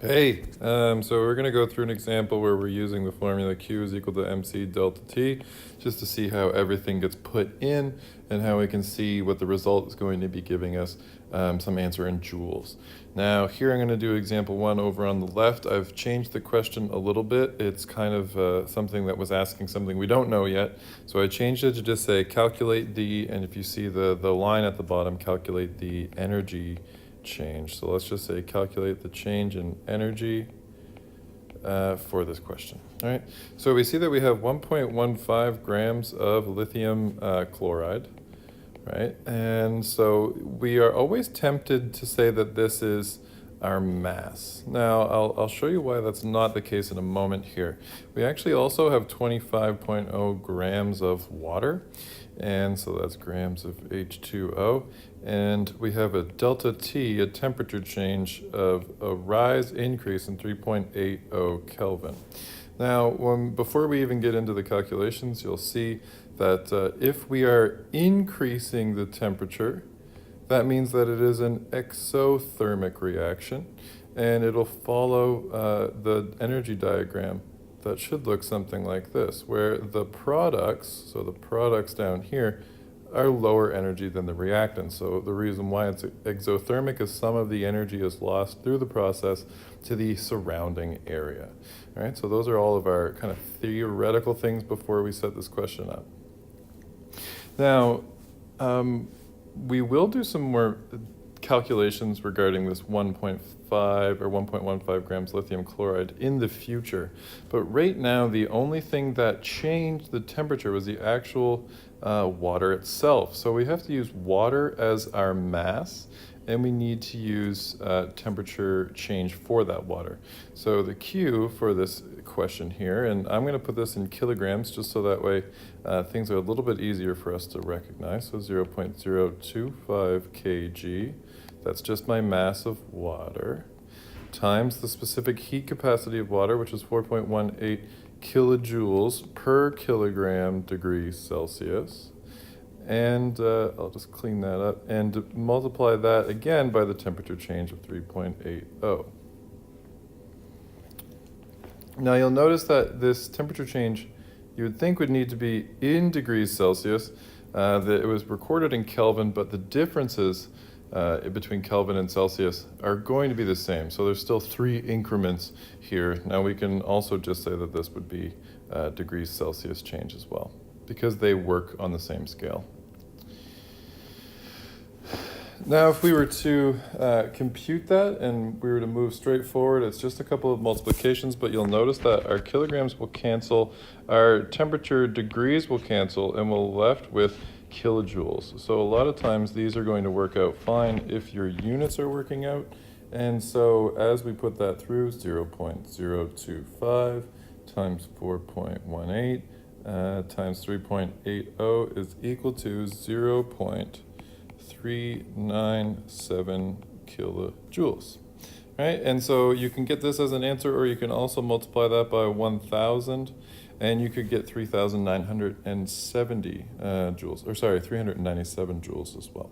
Hey, so we're going to go through an example where we're using the formula Q is equal to mc delta T, just to see how everything gets put in and how we can see what the result is going to be giving us some answer in joules. Now here I'm going to do example 1 over on the left. I've changed the question a little bit. It's kind of something that was asking something we don't know yet. So I changed it to just say calculate the, and if you see the line at the bottom, calculate the energy change. So let's just say calculate the change in energy for this question. All right. So we see that we have 1.15 grams of lithium chloride, right? And so we are always tempted to say that this is our mass. Now, I'll show you why that's not the case in a moment here. We actually also have 25.0 grams of water, and so that's grams of H2O, and we have a delta T, a temperature change of a increase in 3.80 Kelvin. Now, before we even get into the calculations, you'll see that if we are increasing the temperature, that means that it is an exothermic reaction, and it'll follow the energy diagram that should look something like this, where the products, so the products down here, are lower energy than the reactants. So the reason why it's exothermic is some of the energy is lost through the process to the surrounding area. All right, so those are all of our kind of theoretical things before we set this question up. Now, we will do some more calculations regarding this 1.5 or 1.15 grams lithium chloride in the future. But right now, the only thing that changed the temperature was the actual water itself. So we have to use water as our mass, and we need to use temperature change for that water. So the Q for this question here, and I'm going to put this in kilograms just so that way things are a little bit easier for us to recognize. So 0.025 kg, that's just my mass of water, times the specific heat capacity of water, which is 4.18 kilojoules per kilogram degrees Celsius. And I'll just clean that up and multiply that again by the temperature change of 3.80. Now you'll notice that this temperature change you would think would need to be in degrees Celsius, that it was recorded in Kelvin, but the differences between Kelvin and Celsius are going to be the same. So there's still 3 increments here. Now we can also just say that this would be degrees Celsius change as well, because they work on the same scale. Now, if we were to compute that and we were to move straight forward, it's just a couple of multiplications, but you'll notice that our kilograms will cancel, our temperature degrees will cancel, and we're left with kilojoules. So a lot of times these are going to work out fine if your units are working out. And so as we put that through, 0.025 times 4.18 times 3.80 is equal to 0.397 kilojoules. Right? And so you can get this as an answer, or you can also multiply that by 1,000, and you could get 3,970 joules, or sorry, 397 joules as well.